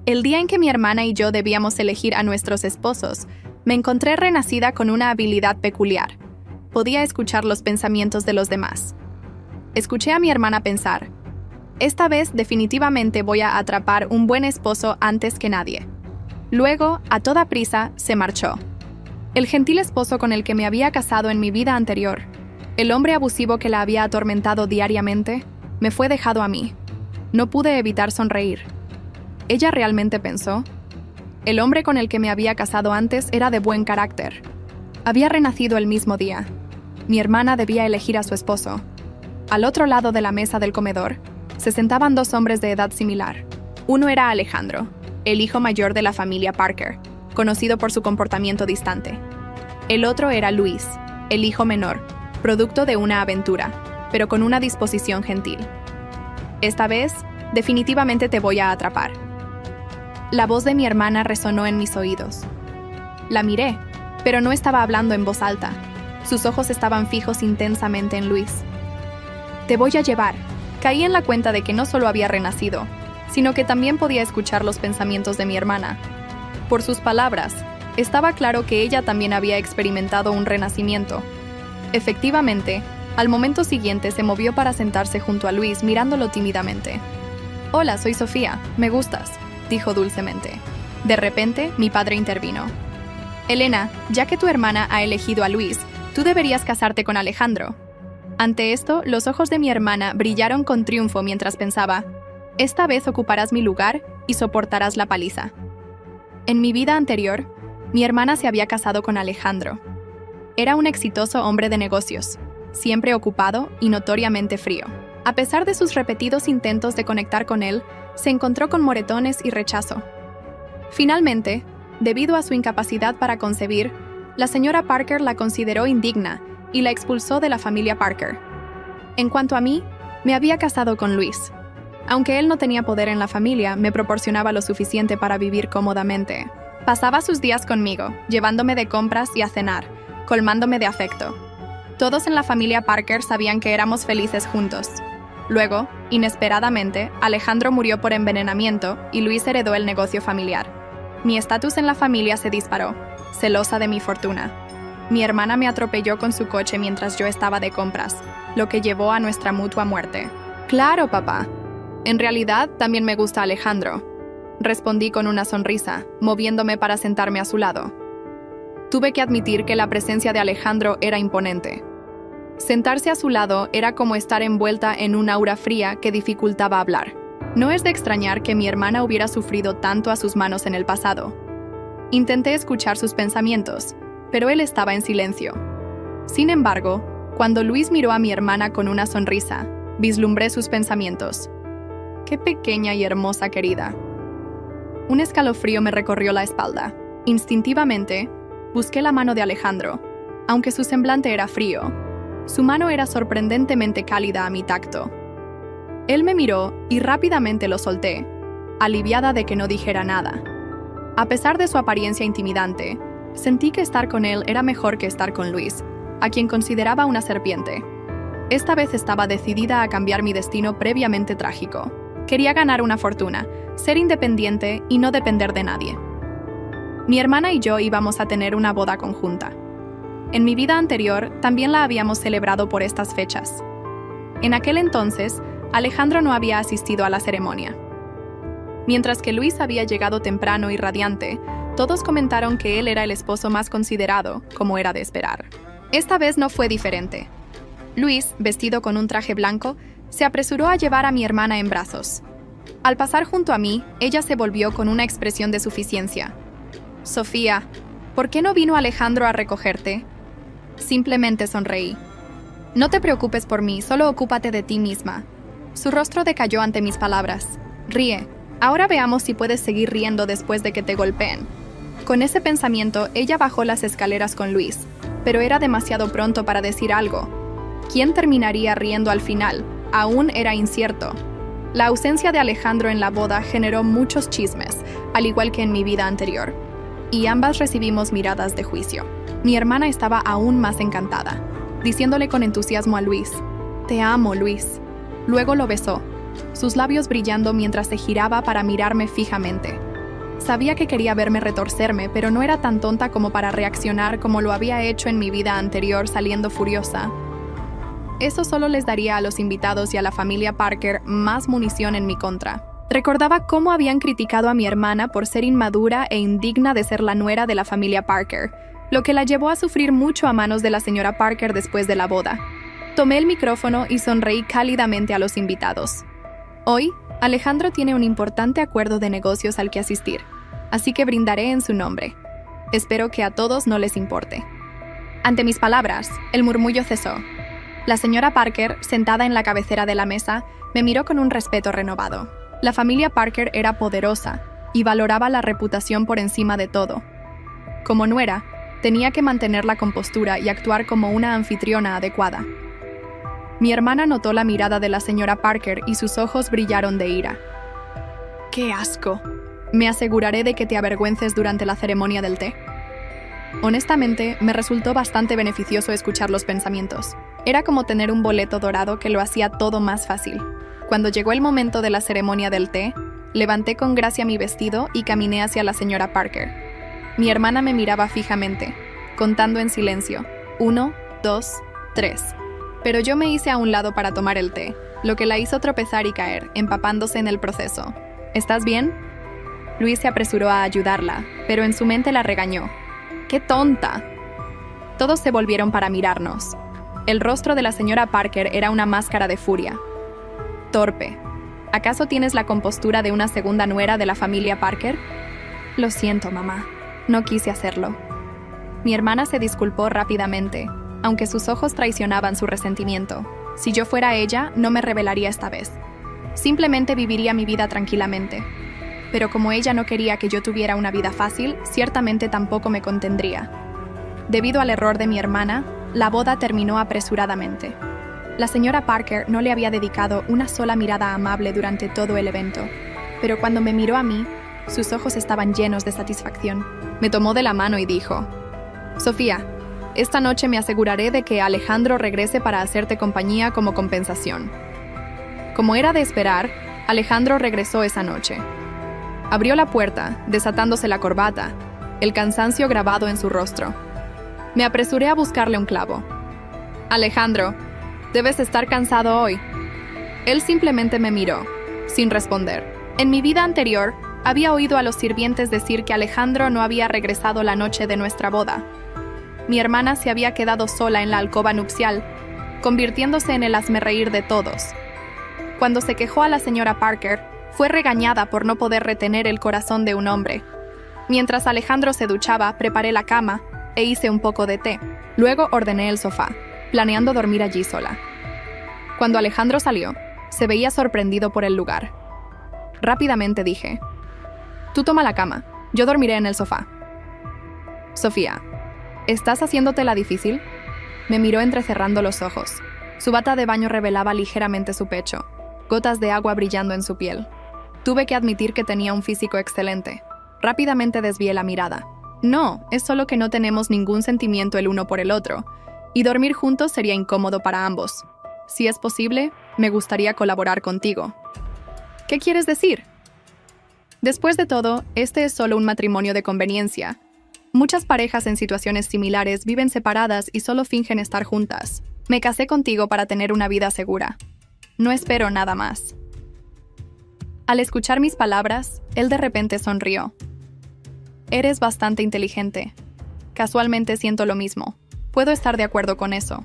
El día en que mi hermana y yo debíamos elegir a nuestros esposos, me encontré renacida con una habilidad peculiar. Podía escuchar los pensamientos de los demás. Escuché a mi hermana pensar: esta vez definitivamente voy a atrapar un buen esposo antes que nadie. Luego, a toda prisa, se marchó. El gentil esposo con el que me había casado en mi vida anterior, el hombre abusivo que la había atormentado diariamente, me fue dejado a mí. No pude evitar sonreír. ¿Ella realmente pensó? El hombre con el que me había casado antes era de buen carácter. Había renacido el mismo día. Mi hermana debía elegir a su esposo. Al otro lado de la mesa del comedor, se sentaban dos hombres de edad similar. Uno era Alejandro, el hijo mayor de la familia Parker, conocido por su comportamiento distante. El otro era Luis, el hijo menor, producto de una aventura, pero con una disposición gentil. Esta vez, definitivamente te voy a atrapar. La voz de mi hermana resonó en mis oídos. La miré, pero no estaba hablando en voz alta. Sus ojos estaban fijos intensamente en Luis. Te voy a llevar. Caí en la cuenta de que no solo había renacido, sino que también podía escuchar los pensamientos de mi hermana. Por sus palabras, estaba claro que ella también había experimentado un renacimiento. Efectivamente, al momento siguiente se movió para sentarse junto a Luis mirándolo tímidamente. «Hola, soy Sofía. Me gustas», dijo dulcemente. De repente, mi padre intervino. «Elena, ya que tu hermana ha elegido a Luis, tú deberías casarte con Alejandro». Ante esto, los ojos de mi hermana brillaron con triunfo mientras pensaba: esta vez ocuparás mi lugar y soportarás la paliza. En mi vida anterior, mi hermana se había casado con Alejandro. Era un exitoso hombre de negocios, siempre ocupado y notoriamente frío. A pesar de sus repetidos intentos de conectar con él, se encontró con moretones y rechazo. Finalmente, debido a su incapacidad para concebir, la señora Parker la consideró indigna y la expulsó de la familia Parker. En cuanto a mí, me había casado con Luis. Aunque él no tenía poder en la familia, me proporcionaba lo suficiente para vivir cómodamente. Pasaba sus días conmigo, llevándome de compras y a cenar, colmándome de afecto. Todos en la familia Parker sabían que éramos felices juntos. Luego, inesperadamente, Alejandro murió por envenenamiento y Luis heredó el negocio familiar. Mi estatus en la familia se disparó, celosa de mi fortuna. Mi hermana me atropelló con su coche mientras yo estaba de compras, lo que llevó a nuestra mutua muerte. «Claro, papá. En realidad, también me gusta Alejandro», respondí con una sonrisa, moviéndome para sentarme a su lado. Tuve que admitir que la presencia de Alejandro era imponente. Sentarse a su lado era como estar envuelta en un aura fría que dificultaba hablar. No es de extrañar que mi hermana hubiera sufrido tanto a sus manos en el pasado. Intenté escuchar sus pensamientos, pero él estaba en silencio. Sin embargo, cuando Luis miró a mi hermana con una sonrisa, vislumbré sus pensamientos. «Qué pequeña y hermosa querida». Un escalofrío me recorrió la espalda. Instintivamente, busqué la mano de Alejandro. Aunque su semblante era frío, su mano era sorprendentemente cálida a mi tacto. Él me miró y rápidamente lo solté, aliviada de que no dijera nada. A pesar de su apariencia intimidante, sentí que estar con él era mejor que estar con Luis, a quien consideraba una serpiente. Esta vez estaba decidida a cambiar mi destino previamente trágico. Quería ganar una fortuna, ser independiente y no depender de nadie. Mi hermana y yo íbamos a tener una boda conjunta. En mi vida anterior, también la habíamos celebrado por estas fechas. En aquel entonces, Alejandro no había asistido a la ceremonia. Mientras que Luis había llegado temprano y radiante, todos comentaron que él era el esposo más considerado, como era de esperar. Esta vez no fue diferente. Luis, vestido con un traje blanco, se apresuró a llevar a mi hermana en brazos. Al pasar junto a mí, ella se volvió con una expresión de suficiencia. «Sofía, ¿por qué no vino Alejandro a recogerte?» Simplemente sonreí. «No te preocupes por mí, solo ocúpate de ti misma». Su rostro decayó ante mis palabras. «Ríe. Ahora veamos si puedes seguir riendo después de que te golpeen». Con ese pensamiento, ella bajó las escaleras con Luis, pero era demasiado pronto para decir algo. ¿Quién terminaría riendo al final? Aún era incierto. La ausencia de Alejandro en la boda generó muchos chismes, al igual que en mi vida anterior, y ambas recibimos miradas de juicio. Mi hermana estaba aún más encantada, diciéndole con entusiasmo a Luis: «Te amo, Luis». Luego lo besó, sus labios brillando mientras se giraba para mirarme fijamente. Sabía que quería verme retorcerme, pero no era tan tonta como para reaccionar como lo había hecho en mi vida anterior saliendo furiosa. Eso solo les daría a los invitados y a la familia Parker más munición en mi contra. Recordaba cómo habían criticado a mi hermana por ser inmadura e indigna de ser la nuera de la familia Parker, lo que la llevó a sufrir mucho a manos de la señora Parker después de la boda. Tomé el micrófono y sonreí cálidamente a los invitados. Hoy, Alejandro tiene un importante acuerdo de negocios al que asistir, así que brindaré en su nombre. Espero que a todos no les importe. Ante mis palabras, el murmullo cesó. La señora Parker, sentada en la cabecera de la mesa, me miró con un respeto renovado. La familia Parker era poderosa y valoraba la reputación por encima de todo. Como nuera, tenía que mantener la compostura y actuar como una anfitriona adecuada. Mi hermana notó la mirada de la señora Parker y sus ojos brillaron de ira. ¡Qué asco! Me aseguraré de que te avergüences durante la ceremonia del té. Honestamente, me resultó bastante beneficioso escuchar los pensamientos. Era como tener un boleto dorado que lo hacía todo más fácil. Cuando llegó el momento de la ceremonia del té, levanté con gracia mi vestido y caminé hacia la señora Parker. Mi hermana me miraba fijamente, contando en silencio. 1, 2, 3. Pero yo me hice a un lado para tomar el té, lo que la hizo tropezar y caer, empapándose en el proceso. ¿Estás bien? Luis se apresuró a ayudarla, pero en su mente la regañó. ¡Qué tonta! Todos se volvieron para mirarnos. El rostro de la señora Parker era una máscara de furia. Torpe. ¿Acaso tienes la compostura de una segunda nuera de la familia Parker? Lo siento, mamá. No quise hacerlo. Mi hermana se disculpó rápidamente, aunque sus ojos traicionaban su resentimiento. Si yo fuera ella, no me rebelaría esta vez. Simplemente viviría mi vida tranquilamente. Pero como ella no quería que yo tuviera una vida fácil, ciertamente tampoco me contendría. Debido al error de mi hermana, la boda terminó apresuradamente. La señora Parker no le había dedicado una sola mirada amable durante todo el evento, pero cuando me miró a mí, sus ojos estaban llenos de satisfacción. Me tomó de la mano y dijo: «Sofía, esta noche me aseguraré de que Alejandro regrese para hacerte compañía como compensación». Como era de esperar, Alejandro regresó esa noche. Abrió la puerta, desatándose la corbata, el cansancio grabado en su rostro. Me apresuré a buscarle un clavo. «Alejandro, debes estar cansado hoy». Él simplemente me miró, sin responder. En mi vida anterior, había oído a los sirvientes decir que Alejandro no había regresado la noche de nuestra boda. Mi hermana se había quedado sola en la alcoba nupcial, convirtiéndose en el hazmerreír de todos. Cuando se quejó a la señora Parker, fue regañada por no poder retener el corazón de un hombre. Mientras Alejandro se duchaba, preparé la cama e hice un poco de té. Luego ordené el sofá, planeando dormir allí sola. Cuando Alejandro salió, se veía sorprendido por el lugar. Rápidamente dije: «Tú toma la cama, yo dormiré en el sofá». «Sofía, ¿estás haciéndotela difícil?». Me miró entrecerrando los ojos. Su bata de baño revelaba ligeramente su pecho, gotas de agua brillando en su piel. Tuve que admitir que tenía un físico excelente. Rápidamente desvié la mirada. «No, es solo que no tenemos ningún sentimiento el uno por el otro, y dormir juntos sería incómodo para ambos. Si es posible, me gustaría colaborar contigo». «¿Qué quieres decir?». Después de todo, este es solo un matrimonio de conveniencia. Muchas parejas en situaciones similares viven separadas y solo fingen estar juntas. Me casé contigo para tener una vida segura. No espero nada más. Al escuchar mis palabras, él de repente sonrió. «Eres bastante inteligente. Casualmente siento lo mismo. Puedo estar de acuerdo con eso».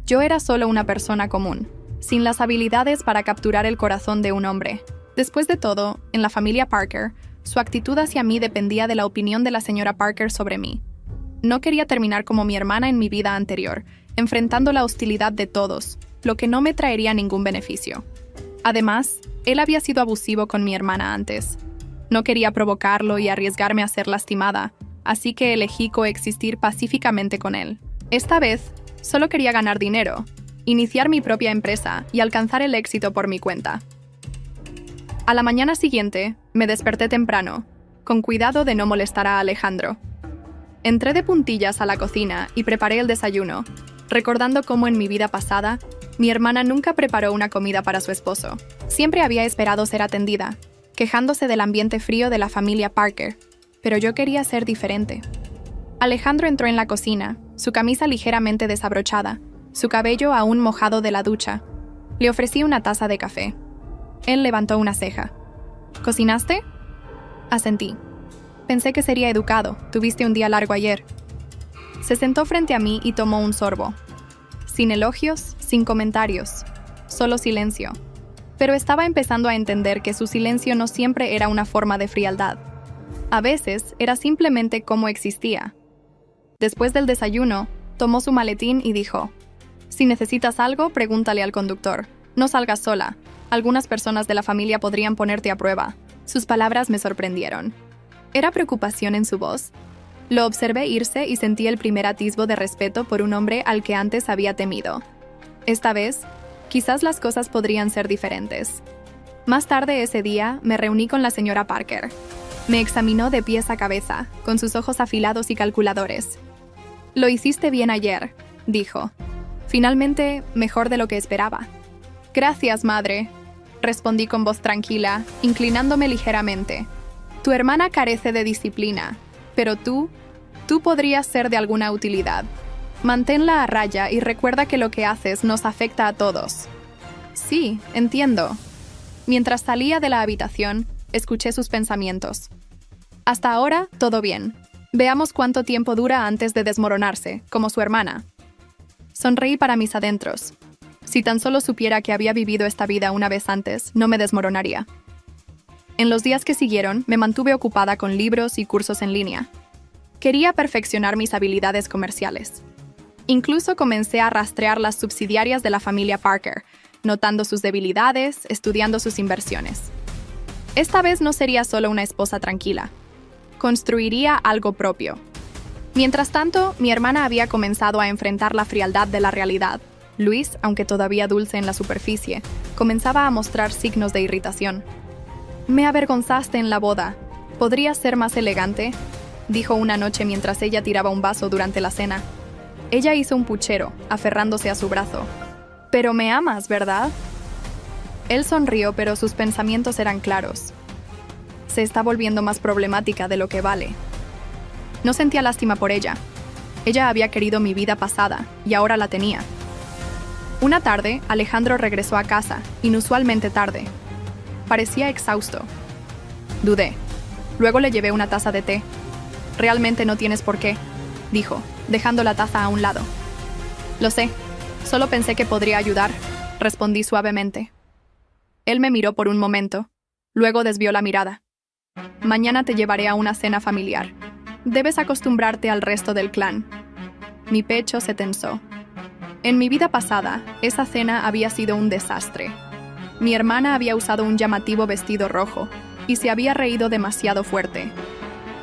Yo era solo una persona común, sin las habilidades para capturar el corazón de un hombre. Después de todo, en la familia Parker, su actitud hacia mí dependía de la opinión de la señora Parker sobre mí. No quería terminar como mi hermana en mi vida anterior, enfrentando la hostilidad de todos, lo que no me traería ningún beneficio. Además, él había sido abusivo con mi hermana antes. No quería provocarlo y arriesgarme a ser lastimada, así que elegí coexistir pacíficamente con él. Esta vez, solo quería ganar dinero, iniciar mi propia empresa y alcanzar el éxito por mi cuenta. A la mañana siguiente, me desperté temprano, con cuidado de no molestar a Alejandro. Entré de puntillas a la cocina y preparé el desayuno, recordando cómo en mi vida pasada, mi hermana nunca preparó una comida para su esposo. Siempre había esperado ser atendida, quejándose del ambiente frío de la familia Parker, pero yo quería ser diferente. Alejandro entró en la cocina, su camisa ligeramente desabrochada, su cabello aún mojado de la ducha. Le ofrecí una taza de café. Él levantó una ceja. ¿Cocinaste? Asentí. Pensé que sería educado, tuviste un día largo ayer. Se sentó frente a mí y tomó un sorbo. Sin elogios, sin comentarios, solo silencio. Pero estaba empezando a entender que su silencio no siempre era una forma de frialdad. A veces era simplemente cómo existía. Después del desayuno, tomó su maletín y dijo: «Si necesitas algo, pregúntale al conductor. No salgas sola. Algunas personas de la familia podrían ponerte a prueba». Sus palabras me sorprendieron. ¿Era preocupación en su voz? Lo observé irse y sentí el primer atisbo de respeto por un hombre al que antes había temido. Esta vez, quizás las cosas podrían ser diferentes. Más tarde ese día, me reuní con la señora Parker. Me examinó de pies a cabeza, con sus ojos afilados y calculadores. «Lo hiciste bien ayer», dijo. «Finalmente, mejor de lo que esperaba». «Gracias, madre», respondí con voz tranquila, inclinándome ligeramente. «Tu hermana carece de disciplina, pero tú podrías ser de alguna utilidad. Manténla a raya y recuerda que lo que haces nos afecta a todos». «Sí, entiendo». Mientras salía de la habitación, escuché sus pensamientos. «Hasta ahora, todo bien. Veamos cuánto tiempo dura antes de desmoronarse, como su hermana». Sonreí para mis adentros. Si tan solo supiera que había vivido esta vida una vez antes, no me desmoronaría. En los días que siguieron, me mantuve ocupada con libros y cursos en línea. Quería perfeccionar mis habilidades comerciales. Incluso comencé a rastrear las subsidiarias de la familia Parker, notando sus debilidades, estudiando sus inversiones. Esta vez no sería solo una esposa tranquila. Construiría algo propio. Mientras tanto, mi hermana había comenzado a enfrentar la frialdad de la realidad. Luis, aunque todavía dulce en la superficie, comenzaba a mostrar signos de irritación. «Me avergonzaste en la boda. ¿Podrías ser más elegante?», dijo una noche mientras ella tiraba un vaso durante la cena. Ella hizo un puchero, aferrándose a su brazo. «Pero me amas, ¿verdad?». Él sonrió, pero sus pensamientos eran claros. Se está volviendo más problemática de lo que vale. No sentía lástima por ella. Ella había querido mi vida pasada, y ahora la tenía. Una tarde, Alejandro regresó a casa, inusualmente tarde. Parecía exhausto. Dudé. Luego le llevé una taza de té. «Realmente no tienes por qué», dijo, dejando la taza a un lado. «Lo sé. Solo pensé que podría ayudar», respondí suavemente. Él me miró por un momento. Luego desvió la mirada. «Mañana te llevaré a una cena familiar. Debes acostumbrarte al resto del clan». Mi pecho se tensó. En mi vida pasada, esa cena había sido un desastre. Mi hermana había usado un llamativo vestido rojo y se había reído demasiado fuerte.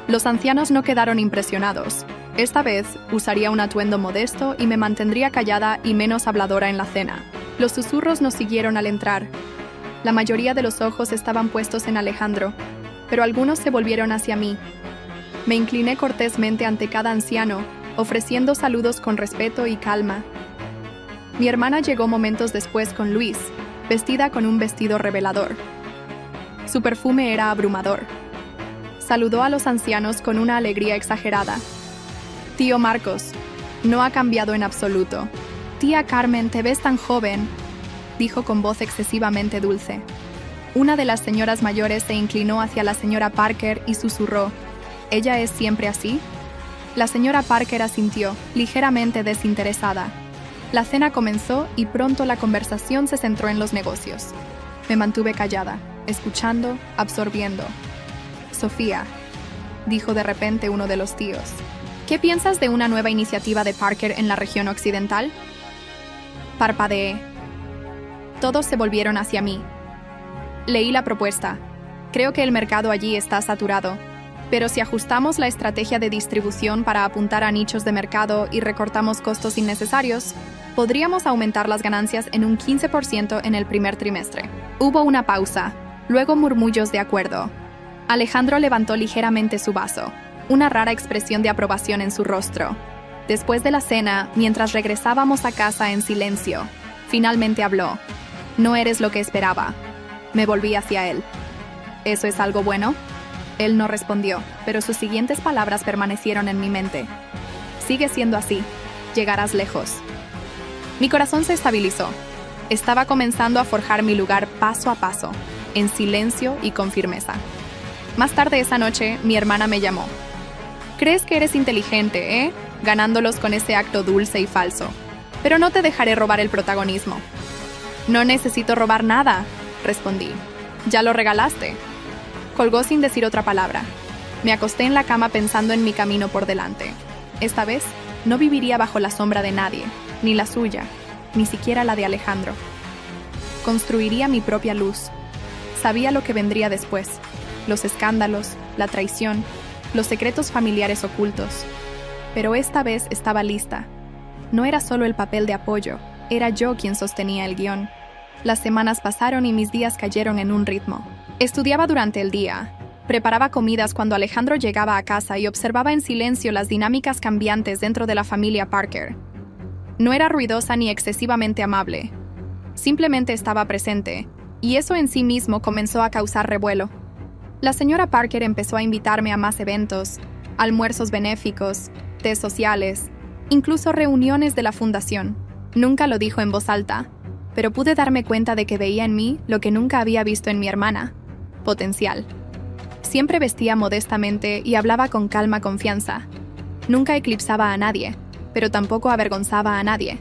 Los ancianos no quedaron impresionados. Esta vez usaría un atuendo modesto y me mantendría callada y menos habladora en la cena. Los susurros nos siguieron al entrar. La mayoría de los ojos estaban puestos en Alejandro, pero algunos se volvieron hacia mí. Me incliné cortésmente ante cada anciano, ofreciendo saludos con respeto y calma. Mi hermana llegó momentos después con Luis, vestida con un vestido revelador. Su perfume era abrumador. Saludó a los ancianos con una alegría exagerada. «Tío Marcos, no ha cambiado en absoluto. Tía Carmen, te ves tan joven», dijo con voz excesivamente dulce. Una de las señoras mayores se inclinó hacia la señora Parker y susurró: «¿Ella es siempre así?». La señora Parker asintió, ligeramente desinteresada. La cena comenzó y pronto la conversación se centró en los negocios. Me mantuve callada, escuchando, absorbiendo. «Sofía», dijo de repente uno de los tíos, «¿qué piensas de una nueva iniciativa de Parker en la región occidental?». Parpadeé. Todos se volvieron hacia mí. Leí la propuesta. Creo que el mercado allí está saturado, pero si ajustamos la estrategia de distribución para apuntar a nichos de mercado y recortamos costos innecesarios, podríamos aumentar las ganancias en un 15% en el primer trimestre. Hubo una pausa, luego murmullos de acuerdo. Alejandro levantó ligeramente su vaso, una rara expresión de aprobación en su rostro. Después de la cena, mientras regresábamos a casa en silencio, finalmente habló. «No eres lo que esperaba». Me volví hacia él. ¿Eso es algo bueno? Él no respondió, pero sus siguientes palabras permanecieron en mi mente. Sigue siendo así. Llegarás lejos. Mi corazón se estabilizó. Estaba comenzando a forjar mi lugar paso a paso, en silencio y con firmeza. Más tarde esa noche, mi hermana me llamó. «Crees que eres inteligente, ganándolos con ese acto dulce y falso. Pero no te dejaré robar el protagonismo». «No necesito robar nada», respondí. «Ya lo regalaste». Colgó sin decir otra palabra. Me acosté en la cama pensando en mi camino por delante. Esta vez, no viviría bajo la sombra de nadie, ni la suya, ni siquiera la de Alejandro. Construiría mi propia luz. Sabía lo que vendría después: los escándalos, la traición, los secretos familiares ocultos. Pero esta vez estaba lista. No era solo el papel de apoyo, era yo quien sostenía el guión. Las semanas pasaron y mis días cayeron en un ritmo. Estudiaba durante el día. Preparaba comidas cuando Alejandro llegaba a casa y observaba en silencio las dinámicas cambiantes dentro de la familia Parker. No era ruidosa ni excesivamente amable. Simplemente estaba presente, y eso en sí mismo comenzó a causar revuelo. La señora Parker empezó a invitarme a más eventos, almuerzos benéficos, tés sociales, incluso reuniones de la fundación. Nunca lo dijo en voz alta, pero pude darme cuenta de que veía en mí lo que nunca había visto en mi hermana: potencial. Siempre vestía modestamente y hablaba con calma confianza. Nunca eclipsaba a nadie, pero tampoco avergonzaba a nadie.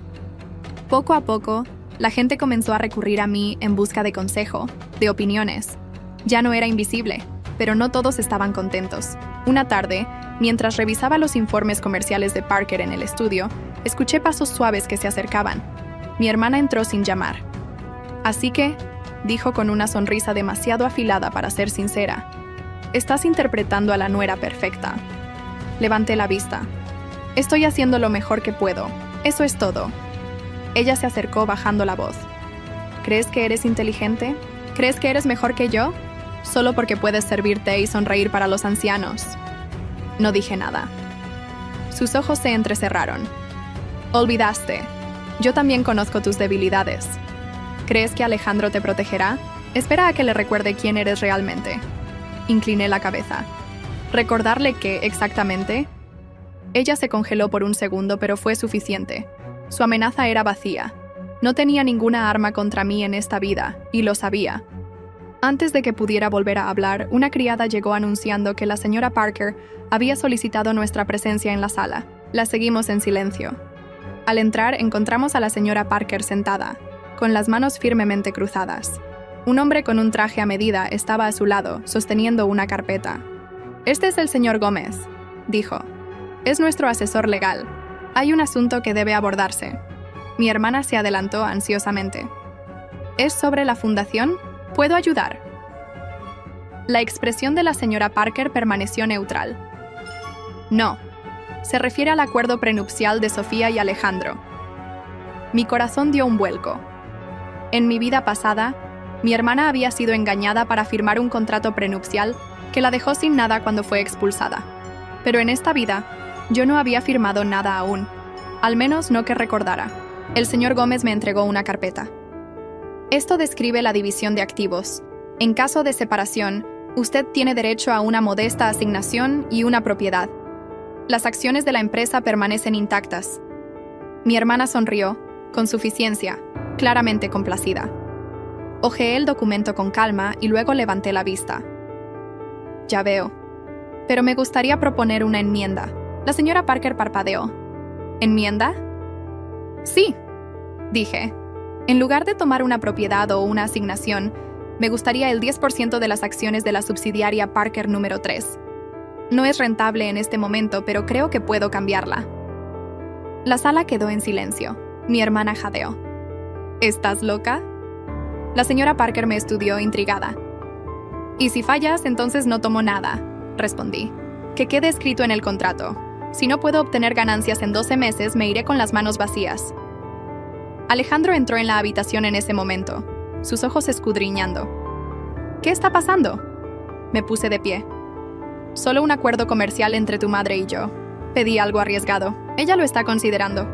Poco a poco, la gente comenzó a recurrir a mí en busca de consejo, de opiniones. Ya no era invisible, pero no todos estaban contentos. Una tarde, mientras revisaba los informes comerciales de Parker en el estudio, escuché pasos suaves que se acercaban. Mi hermana entró sin llamar. «Así que», dijo con una sonrisa demasiado afilada para ser sincera, «estás interpretando a la nuera perfecta». Levanté la vista. «Estoy haciendo lo mejor que puedo. Eso es todo». Ella se acercó bajando la voz. «¿Crees que eres inteligente? ¿Crees que eres mejor que yo? Solo porque puedes servir té y sonreír para los ancianos». No dije nada. Sus ojos se entrecerraron. «Olvidaste. Yo también conozco tus debilidades. ¿Crees que Alejandro te protegerá? Espera a que le recuerde quién eres realmente». Incliné la cabeza. ¿Recordarle qué exactamente? Ella se congeló por un segundo, pero fue suficiente. Su amenaza era vacía. No tenía ninguna arma contra mí en esta vida, y lo sabía. Antes de que pudiera volver a hablar, una criada llegó anunciando que la señora Parker había solicitado nuestra presencia en la sala. La seguimos en silencio. Al entrar, encontramos a la señora Parker sentada, con las manos firmemente cruzadas. Un hombre con un traje a medida estaba a su lado, sosteniendo una carpeta. «Este es el señor Gómez», dijo. «Es nuestro asesor legal. Hay un asunto que debe abordarse». Mi hermana se adelantó ansiosamente. «¿Es sobre la fundación? ¿Puedo ayudar?» La expresión de la señora Parker permaneció neutral. «No. Se refiere al acuerdo prenupcial de Sofía y Alejandro». Mi corazón dio un vuelco. En mi vida pasada, mi hermana había sido engañada para firmar un contrato prenupcial que la dejó sin nada cuando fue expulsada. Pero en esta vida, yo no había firmado nada aún, al menos no que recordara. El señor Gómez me entregó una carpeta. Esto describe la división de activos. En caso de separación, usted tiene derecho a una modesta asignación y una propiedad. Las acciones de la empresa permanecen intactas. Mi hermana sonrió, con suficiencia, claramente complacida. Hojeé el documento con calma y luego levanté la vista. «Ya veo. Pero me gustaría proponer una enmienda». La señora Parker parpadeó. «¿Enmienda?» «Sí», dije. «En lugar de tomar una propiedad o una asignación, me gustaría el 10% de las acciones de la subsidiaria Parker número 3. No es rentable en este momento, pero creo que puedo cambiarla». La sala quedó en silencio. Mi hermana jadeó. «¿Estás loca?» La señora Parker me estudió intrigada. «Y si fallas, entonces no tomo nada», respondí. «Que quede escrito en el contrato. Si no puedo obtener ganancias en 12 meses, me iré con las manos vacías». Alejandro entró en la habitación en ese momento, sus ojos escudriñando. «¿Qué está pasando?» Me puse de pie. «Solo un acuerdo comercial entre tu madre y yo». Pedí algo arriesgado. «Ella lo está considerando».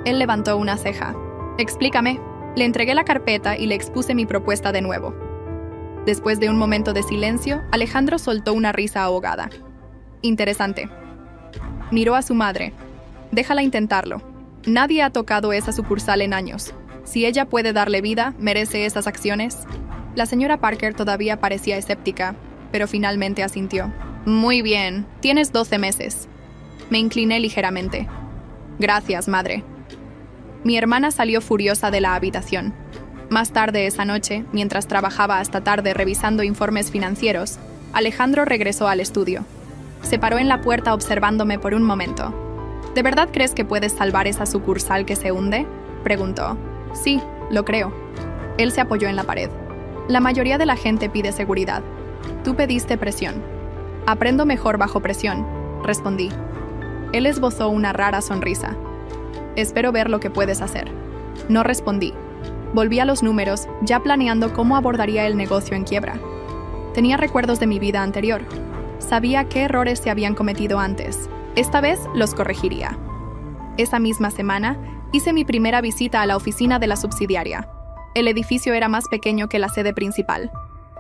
Él levantó una ceja. «Explícame». Le entregué la carpeta y le expuse mi propuesta de nuevo. Después de un momento de silencio, Alejandro soltó una risa ahogada. Interesante. Miró a su madre. Déjala intentarlo. Nadie ha tocado esa sucursal en años. Si ella puede darle vida, ¿merece esas acciones? La señora Parker todavía parecía escéptica, pero finalmente asintió. Muy bien, tienes 12 meses. Me incliné ligeramente. Gracias, madre. Mi hermana salió furiosa de la habitación. Más tarde esa noche, mientras trabajaba hasta tarde revisando informes financieros, Alejandro regresó al estudio. Se paró en la puerta observándome por un momento. ¿De verdad crees que puedes salvar esa sucursal que se hunde?, preguntó. Sí, lo creo. Él se apoyó en la pared. La mayoría de la gente pide seguridad. Tú pediste presión. Aprendo mejor bajo presión, respondí. Él esbozó una rara sonrisa. Espero ver lo que puedes hacer. No respondí. Volví a los números, ya planeando cómo abordaría el negocio en quiebra. Tenía recuerdos de mi vida anterior. Sabía qué errores se habían cometido antes. Esta vez los corregiría. Esa misma semana, hice mi primera visita a la oficina de la subsidiaria. El edificio era más pequeño que la sede principal.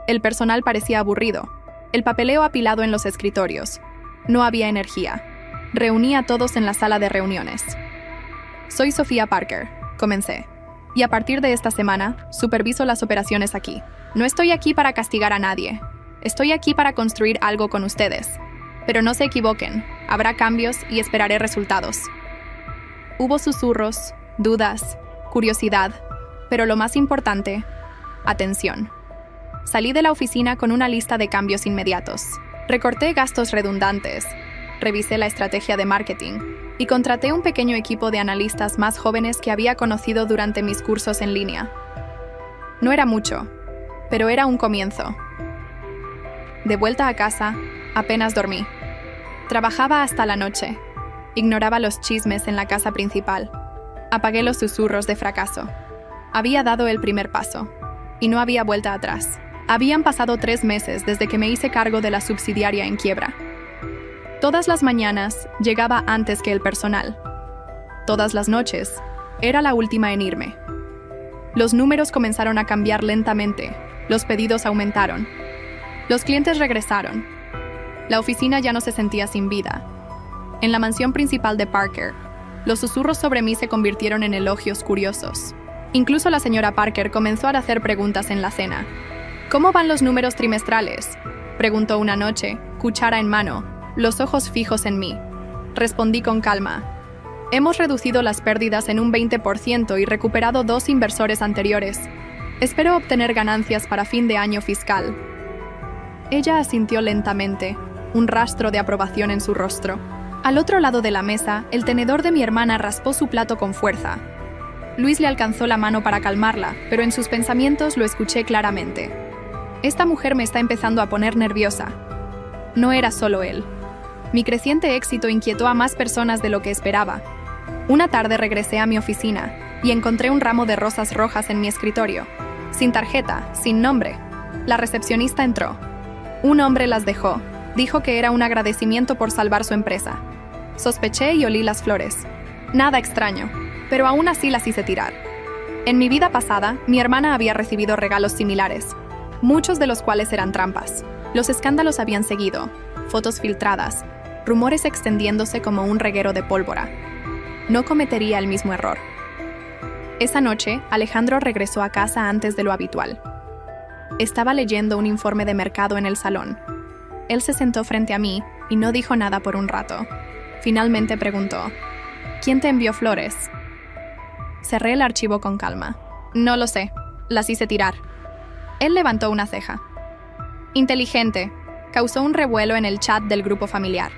El personal parecía aburrido. El papeleo apilado en los escritorios. No había energía. Reuní a todos en la sala de reuniones. Soy Sofía Parker, comencé. Y a partir de esta semana, superviso las operaciones aquí. No estoy aquí para castigar a nadie. Estoy aquí para construir algo con ustedes. Pero no se equivoquen, habrá cambios y esperaré resultados. Hubo susurros, dudas, curiosidad, pero lo más importante, atención. Salí de la oficina con una lista de cambios inmediatos. Recorté gastos redundantes, revisé la estrategia de marketing y contraté un pequeño equipo de analistas más jóvenes que había conocido durante mis cursos en línea. No era mucho, pero era un comienzo. De vuelta a casa, apenas dormí. Trabajaba hasta la noche. Ignoraba los chismes en la casa principal. Apagué los susurros de fracaso. Había dado el primer paso, y no había vuelta atrás. Habían pasado 3 meses desde que me hice cargo de la subsidiaria en quiebra. Todas las mañanas llegaba antes que el personal. Todas las noches era la última en irme. Los números comenzaron a cambiar lentamente. Los pedidos aumentaron. Los clientes regresaron. La oficina ya no se sentía sin vida. En la mansión principal de Parker, los susurros sobre mí se convirtieron en elogios curiosos. Incluso la señora Parker comenzó a hacer preguntas en la cena. ¿Cómo van los números trimestrales?, preguntó una noche, cuchara en mano, los ojos fijos en mí. Respondí con calma. Hemos reducido las pérdidas en un 20% y recuperado 2 inversores anteriores. Espero obtener ganancias para fin de año fiscal. Ella asintió lentamente, un rastro de aprobación en su rostro. Al otro lado de la mesa, el tenedor de mi hermana raspó su plato con fuerza. Luis le alcanzó la mano para calmarla, pero en sus pensamientos lo escuché claramente. Esta mujer me está empezando a poner nerviosa. No era solo él. Mi creciente éxito inquietó a más personas de lo que esperaba. Una tarde regresé a mi oficina y encontré un ramo de rosas rojas en mi escritorio. Sin tarjeta, sin nombre. La recepcionista entró. Un hombre las dejó. Dijo que era un agradecimiento por salvar su empresa. Sospeché y olí las flores. Nada extraño, pero aún así las hice tirar. En mi vida pasada, mi hermana había recibido regalos similares, muchos de los cuales eran trampas. Los escándalos habían seguido, fotos filtradas, rumores extendiéndose como un reguero de pólvora. No cometería el mismo error. Esa noche, Alejandro regresó a casa antes de lo habitual. Estaba leyendo un informe de mercado en el salón. Él se sentó frente a mí y no dijo nada por un rato. Finalmente preguntó, ¿quién te envió flores? Cerré el archivo con calma. No lo sé, las hice tirar. Él levantó una ceja. Inteligente, causó un revuelo en el chat del grupo familiar.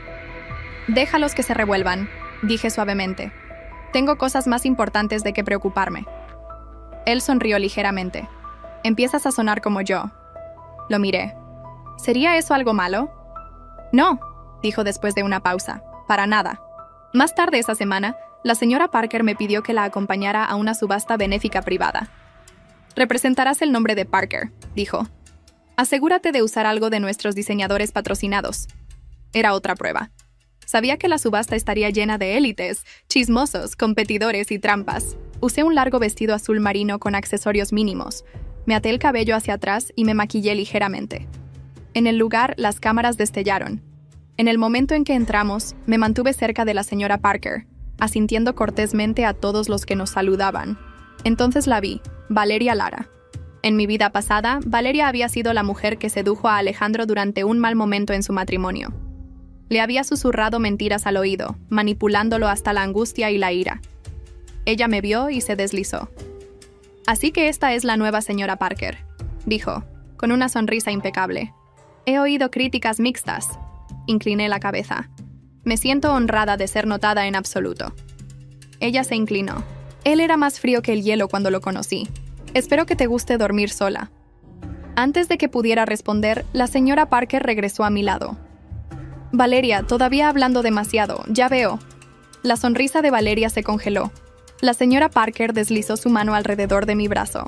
Déjalos que se revuelvan, dije suavemente. Tengo cosas más importantes de que preocuparme. Él sonrió ligeramente. Empiezas a sonar como yo. Lo miré. ¿Sería eso algo malo? No, dijo después de una pausa. Para nada. Más tarde esa semana, la señora Parker me pidió que la acompañara a una subasta benéfica privada. Representarás el nombre de Parker, dijo. Asegúrate de usar algo de nuestros diseñadores patrocinados. Era otra prueba. Sabía que la subasta estaría llena de élites, chismosos, competidores y trampas. Usé un largo vestido azul marino con accesorios mínimos, Me até el cabello hacia atrás y me maquillé ligeramente. En el lugar, las cámaras destellaron. En el momento en que entramos, me mantuve cerca de la señora Parker, asintiendo cortésmente a todos los que nos saludaban. Entonces la vi, Valeria Lara. En mi vida pasada, Valeria había sido la mujer que sedujo a Alejandro durante un mal momento en su matrimonio. Le había susurrado mentiras al oído, manipulándolo hasta la angustia y la ira. Ella me vio y se deslizó. «Así que esta es la nueva señora Parker», dijo, con una sonrisa impecable. «He oído críticas mixtas». Incliné la cabeza. «Me siento honrada de ser notada en absoluto». Ella se inclinó. Él era más frío que el hielo cuando lo conocí. «Espero que te guste dormir sola». Antes de que pudiera responder, la señora Parker regresó a mi lado. «Valeria, todavía hablando demasiado, ya veo». La sonrisa de Valeria se congeló. La señora Parker deslizó su mano alrededor de mi brazo.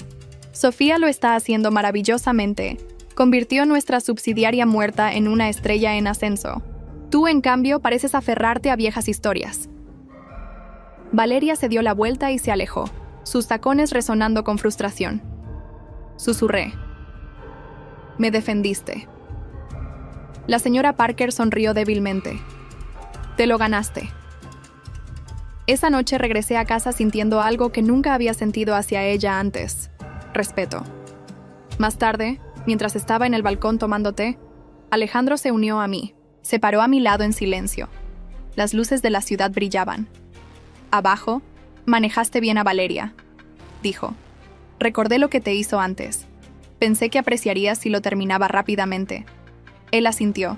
«Sofía lo está haciendo maravillosamente. Convirtió nuestra subsidiaria muerta en una estrella en ascenso. Tú, en cambio, pareces aferrarte a viejas historias». Valeria se dio la vuelta y se alejó, sus tacones resonando con frustración. Susurré. «Me defendiste». La señora Parker sonrió débilmente. «Te lo ganaste». Esa noche regresé a casa sintiendo algo que nunca había sentido hacia ella antes: respeto. Más tarde, mientras estaba en el balcón tomando té, Alejandro se unió a mí. Se paró a mi lado en silencio. Las luces de la ciudad brillaban. «Abajo, manejaste bien a Valeria», dijo. «Recordé lo que te hizo antes. Pensé que apreciarías si lo terminaba rápidamente». Él asintió.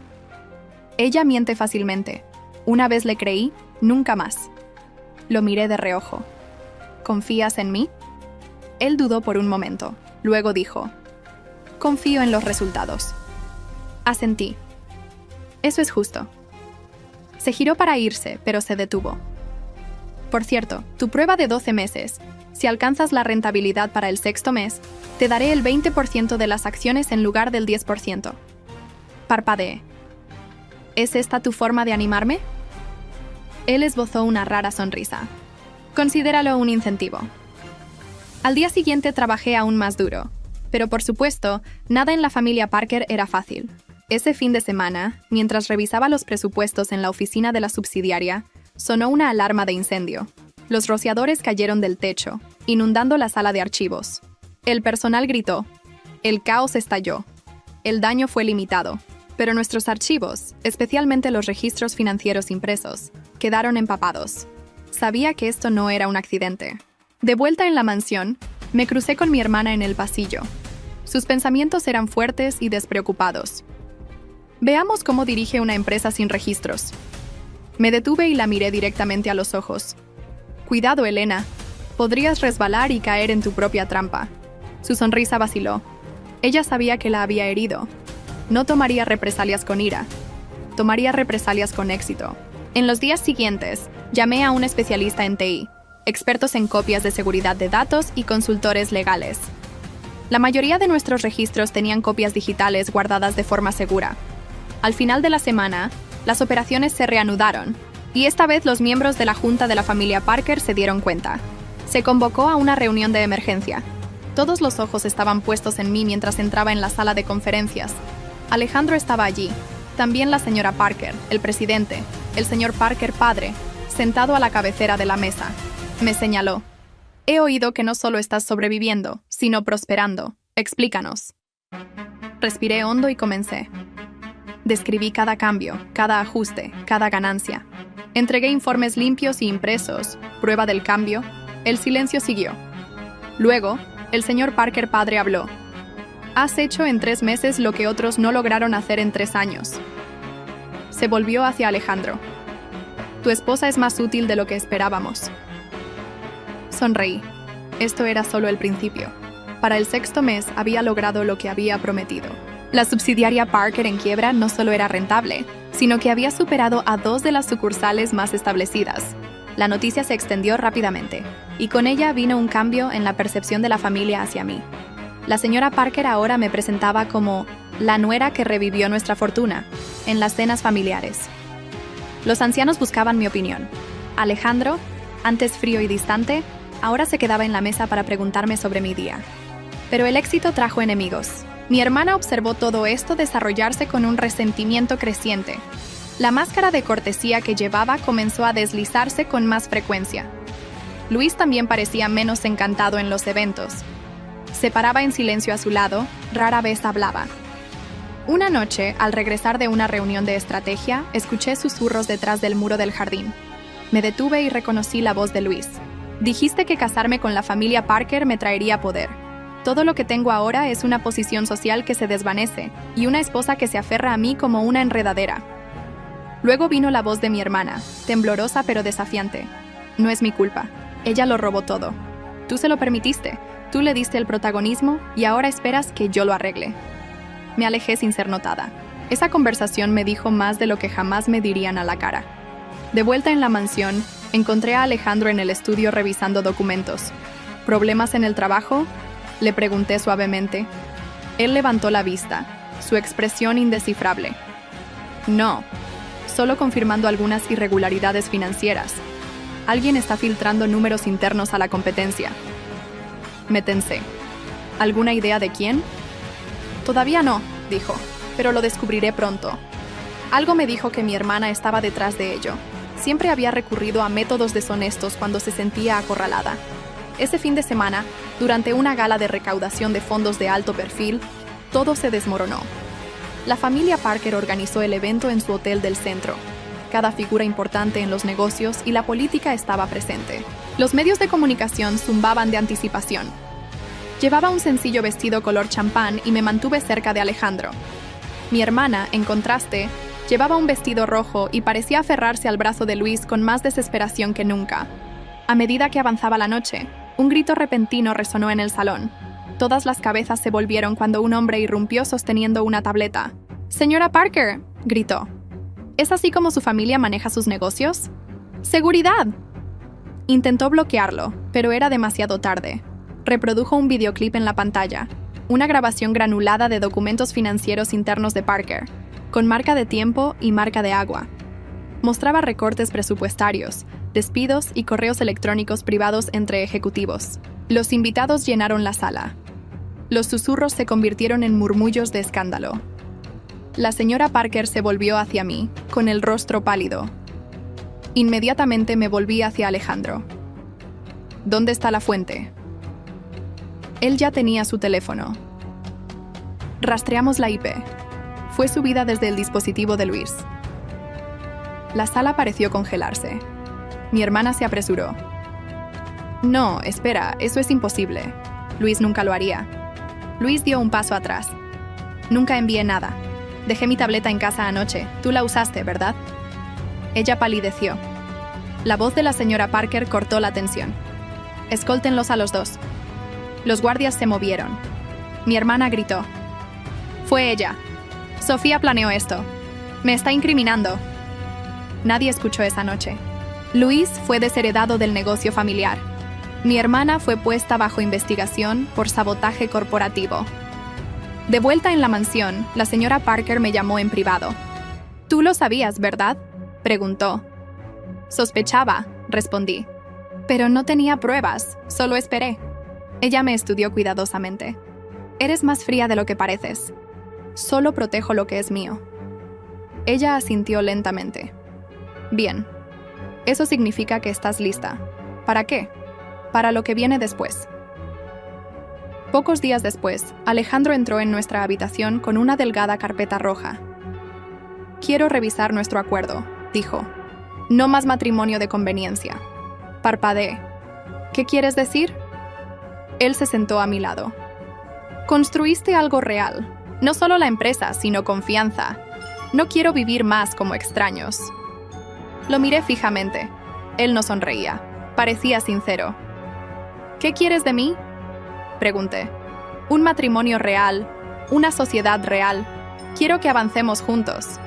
«Ella miente fácilmente. Una vez le creí, nunca más». Lo miré de reojo. «¿Confías en mí?» Él dudó por un momento. Luego dijo: «Confío en los resultados». Asentí. «Eso es justo». Se giró para irse, pero se detuvo. «Por cierto, tu prueba de 12 meses. Si alcanzas la rentabilidad para el 6º mes, te daré el 20% de las acciones en lugar del 10%. Parpadeé. ¿Es esta tu forma de animarme? Él esbozó una rara sonrisa. Considéralo un incentivo. Al día siguiente trabajé aún más duro, pero por supuesto, nada en la familia Parker era fácil. Ese fin de semana, mientras revisaba los presupuestos en la oficina de la subsidiaria, sonó una alarma de incendio. Los rociadores cayeron del techo, inundando la sala de archivos. El personal gritó. El caos estalló. El daño fue limitado, pero nuestros archivos, especialmente los registros financieros impresos, quedaron empapados. Sabía que esto no era un accidente. De vuelta en la mansión, me crucé con mi hermana en el pasillo. Sus pensamientos eran fuertes y despreocupados. Veamos cómo dirige una empresa sin registros. Me detuve y la miré directamente a los ojos. Cuidado, Elena. Podrías resbalar y caer en tu propia trampa. Su sonrisa vaciló. Ella sabía que la había herido. No tomaría represalias con ira. Tomaría represalias con éxito. En los días siguientes, llamé a un especialista en TI, expertos en copias de seguridad de datos y consultores legales. La mayoría de nuestros registros tenían copias digitales guardadas de forma segura. Al final de la semana, las operaciones se reanudaron, y esta vez los miembros de la junta de la familia Parker se dieron cuenta. Se convocó a una reunión de emergencia. Todos los ojos estaban puestos en mí mientras entraba en la sala de conferencias. Alejandro estaba allí, también la señora Parker, el presidente, el señor Parker padre, sentado a la cabecera de la mesa. Me señaló. «He oído que no solo estás sobreviviendo, sino prosperando. Explícanos». Respiré hondo y comencé. Describí cada cambio, cada ajuste, cada ganancia. Entregué informes limpios y impresos, prueba del cambio. El silencio siguió. Luego, el señor Parker padre habló. «Has hecho en 3 meses lo que otros no lograron hacer en 3 años». Se volvió hacia Alejandro. «Tu esposa es más útil de lo que esperábamos». Sonreí. Esto era solo el principio. Para el 6º mes había logrado lo que había prometido. La subsidiaria Parker en quiebra no solo era rentable, sino que había superado a 2 de las sucursales más establecidas. La noticia se extendió rápidamente, y con ella vino un cambio en la percepción de la familia hacia mí. La señora Parker ahora me presentaba como la nuera que revivió nuestra fortuna en las cenas familiares. Los ancianos buscaban mi opinión. Alejandro, antes frío y distante, ahora se quedaba en la mesa para preguntarme sobre mi día. Pero el éxito trajo enemigos. Mi hermana observó todo esto desarrollarse con un resentimiento creciente. La máscara de cortesía que llevaba comenzó a deslizarse con más frecuencia. Luis también parecía menos encantado en los eventos. Se paraba en silencio a su lado, rara vez hablaba. Una noche, al regresar de una reunión de estrategia, escuché susurros detrás del muro del jardín. Me detuve y reconocí la voz de Luis. Dijiste que casarme con la familia Parker me traería poder. Todo lo que tengo ahora es una posición social que se desvanece y una esposa que se aferra a mí como una enredadera. Luego vino la voz de mi hermana, temblorosa pero desafiante. No es mi culpa. Ella lo robó todo. Tú se lo permitiste, tú le diste el protagonismo y ahora esperas que yo lo arregle. Me alejé sin ser notada. Esa conversación me dijo más de lo que jamás me dirían a la cara. De vuelta en la mansión, encontré a Alejandro en el estudio revisando documentos. ¿Problemas en el trabajo?, le pregunté suavemente. Él levantó la vista, su expresión indescifrable. No, solo confirmando algunas irregularidades financieras. Alguien está filtrando números internos a la competencia. Me tensé. ¿Alguna idea de quién? Todavía no, dijo, pero lo descubriré pronto. Algo me dijo que mi hermana estaba detrás de ello. Siempre había recurrido a métodos deshonestos cuando se sentía acorralada. Ese fin de semana, durante una gala de recaudación de fondos de alto perfil, todo se desmoronó. La familia Parker organizó el evento en su hotel del centro. Cada figura importante en los negocios y la política estaba presente. Los medios de comunicación zumbaban de anticipación. Llevaba un sencillo vestido color champán y me mantuve cerca de Alejandro. Mi hermana, en contraste, llevaba un vestido rojo y parecía aferrarse al brazo de Luis con más desesperación que nunca. A medida que avanzaba la noche, un grito repentino resonó en el salón. Todas las cabezas se volvieron cuando un hombre irrumpió sosteniendo una tableta. «Señora Parker», gritó. ¿Es así como su familia maneja sus negocios? ¡Seguridad! Intentó bloquearlo, pero era demasiado tarde. Reprodujo un videoclip en la pantalla, una grabación granulada de documentos financieros internos de Parker, con marca de tiempo y marca de agua. Mostraba recortes presupuestarios, despidos y correos electrónicos privados entre ejecutivos. Los invitados llenaron la sala. Los susurros se convirtieron en murmullos de escándalo. La señora Parker se volvió hacia mí, con el rostro pálido. Inmediatamente me volví hacia Alejandro. ¿Dónde está la fuente? Él ya tenía su teléfono. Rastreamos la IP. Fue subida desde el dispositivo de Luis. La sala pareció congelarse. Mi hermana se apresuró. No, espera, eso es imposible. Luis nunca lo haría. Luis dio un paso atrás. Nunca envié nada. Dejé mi tableta en casa anoche. Tú la usaste, ¿verdad? Ella palideció. La voz de la señora Parker cortó la tensión. Escóltenlos a los dos. Los guardias se movieron. Mi hermana gritó. Fue ella. Sofía planeó esto. Me está incriminando. Nadie escuchó esa noche. Luis fue desheredado del negocio familiar. Mi hermana fue puesta bajo investigación por sabotaje corporativo. De vuelta en la mansión, la señora Parker me llamó en privado. «Tú lo sabías, ¿verdad?», preguntó. «Sospechaba», respondí. «Pero no tenía pruebas, solo esperé». Ella me estudió cuidadosamente. «Eres más fría de lo que pareces. Solo protejo lo que es mío». Ella asintió lentamente. «Bien. Eso significa que estás lista. ¿Para qué? Para lo que viene después». Pocos días después, Alejandro entró en nuestra habitación con una delgada carpeta roja. «Quiero revisar nuestro acuerdo», dijo. «No más matrimonio de conveniencia». Parpadeé. «¿Qué quieres decir?». Él se sentó a mi lado. «Construiste algo real. No solo la empresa, sino confianza. No quiero vivir más como extraños». Lo miré fijamente. Él no sonreía. Parecía sincero. «¿Qué quieres de mí?», pregunté. «Un matrimonio real, una sociedad real. Quiero que avancemos juntos».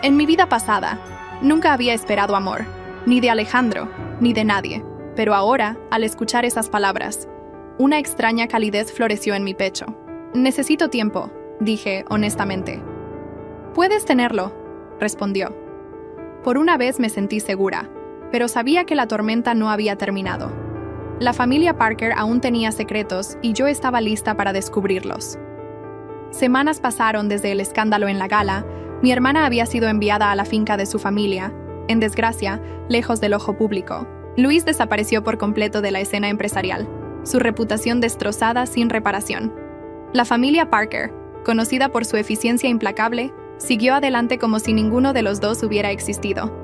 En mi vida pasada, nunca había esperado amor, ni de Alejandro, ni de nadie. Pero ahora, al escuchar esas palabras, una extraña calidez floreció en mi pecho. «Necesito tiempo», dije honestamente. «Puedes tenerlo», respondió. Por una vez me sentí segura, pero sabía que la tormenta no había terminado. La familia Parker aún tenía secretos y yo estaba lista para descubrirlos. Semanas pasaron desde el escándalo en la gala. Mi hermana había sido enviada a la finca de su familia, en desgracia, lejos del ojo público. Luis desapareció por completo de la escena empresarial, su reputación destrozada sin reparación. La familia Parker, conocida por su eficiencia implacable, siguió adelante como si ninguno de los dos hubiera existido.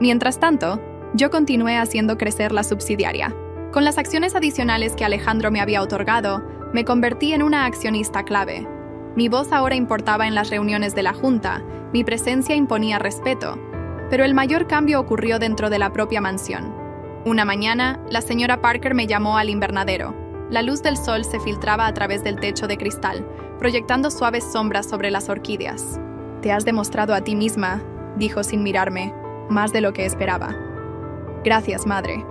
Mientras tanto, yo continué haciendo crecer la subsidiaria. Con las acciones adicionales que Alejandro me había otorgado, me convertí en una accionista clave. Mi voz ahora importaba en las reuniones de la junta, mi presencia imponía respeto, pero el mayor cambio ocurrió dentro de la propia mansión. Una mañana, la señora Parker me llamó al invernadero. La luz del sol se filtraba a través del techo de cristal, proyectando suaves sombras sobre las orquídeas. «Te has demostrado a ti misma», dijo sin mirarme, «más de lo que esperaba». «Gracias, madre.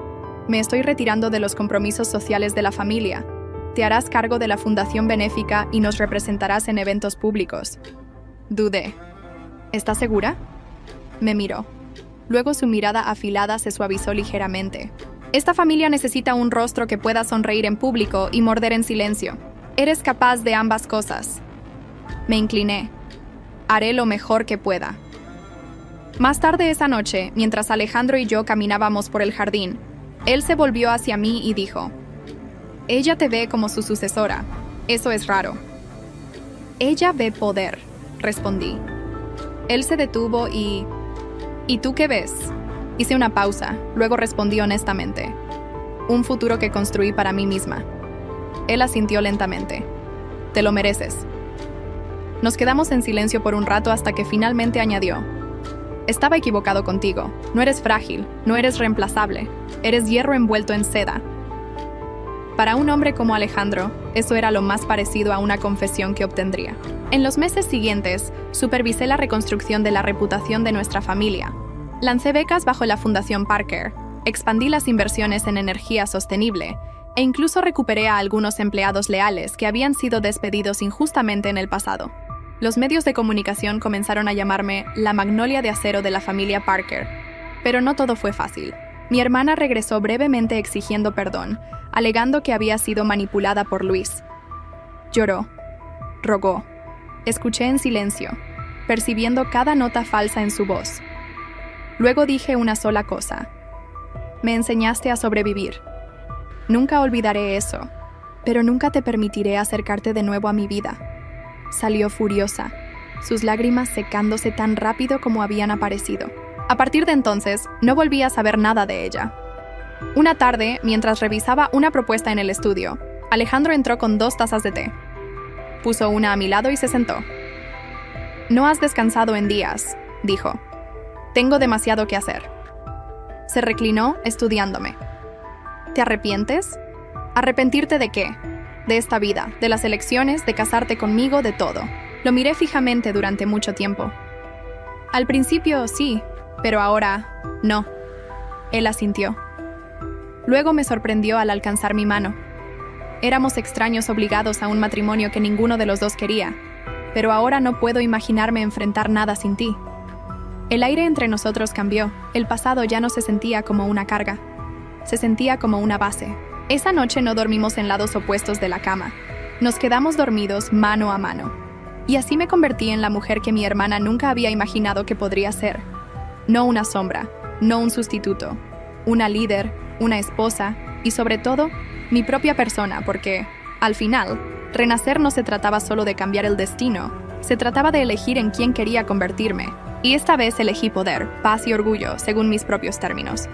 Me estoy retirando de los compromisos sociales de la familia. Te harás cargo de la fundación benéfica y nos representarás en eventos públicos». Dudé. «¿Estás segura?». Me miró. Luego su mirada afilada se suavizó ligeramente. «Esta familia necesita un rostro que pueda sonreír en público y morder en silencio. Eres capaz de ambas cosas». Me incliné. «Haré lo mejor que pueda». Más tarde esa noche, mientras Alejandro y yo caminábamos por el jardín, él se volvió hacia mí y dijo: «Ella te ve como su sucesora. Eso es raro». «Ella ve poder», respondí. Él se detuvo y... «¿Y tú qué ves?». Hice una pausa, luego respondí honestamente: «Un futuro que construí para mí misma». Él asintió lentamente. «Te lo mereces». Nos quedamos en silencio por un rato hasta que finalmente añadió: «Estaba equivocado contigo. No eres frágil, no eres reemplazable. Eres hierro envuelto en seda». Para un hombre como Alejandro, eso era lo más parecido a una confesión que obtendría. En los meses siguientes, supervisé la reconstrucción de la reputación de nuestra familia. Lancé becas bajo la Fundación Parker, expandí las inversiones en energía sostenible e incluso recuperé a algunos empleados leales que habían sido despedidos injustamente en el pasado. Los medios de comunicación comenzaron a llamarme la Magnolia de Acero de la familia Parker. Pero no todo fue fácil. Mi hermana regresó brevemente exigiendo perdón, alegando que había sido manipulada por Luis. Lloró, rogó. Escuché en silencio, percibiendo cada nota falsa en su voz. Luego dije una sola cosa: «Me enseñaste a sobrevivir. Nunca olvidaré eso, pero nunca te permitiré acercarte de nuevo a mi vida». Salió furiosa, sus lágrimas secándose tan rápido como habían aparecido. A partir de entonces, no volví a saber nada de ella. Una tarde, mientras revisaba una propuesta en el estudio, Alejandro entró con 2 tazas de té. Puso una a mi lado y se sentó. «No has descansado en días», dijo. «Tengo demasiado que hacer». Se reclinó, estudiándome. «¿Te arrepientes?». «¿Arrepentirte de qué?». «De esta vida, de las elecciones, de casarte conmigo, de todo». Lo miré fijamente durante mucho tiempo. «Al principio, sí, pero ahora, no». Él asintió. Luego me sorprendió al alcanzar mi mano. Éramos extraños obligados a un matrimonio que ninguno de los dos quería, pero ahora no puedo imaginarme enfrentar nada sin ti. El aire entre nosotros cambió. El pasado ya no se sentía como una carga. Se sentía como una base. Esa noche no dormimos en lados opuestos de la cama. Nos quedamos dormidos mano a mano. Y así me convertí en la mujer que mi hermana nunca había imaginado que podría ser. No una sombra, no un sustituto. Una líder, una esposa y sobre todo, mi propia persona, porque, al final, renacer no se trataba solo de cambiar el destino, se trataba de elegir en quién quería convertirme. Y esta vez elegí poder, paz y orgullo, según mis propios términos.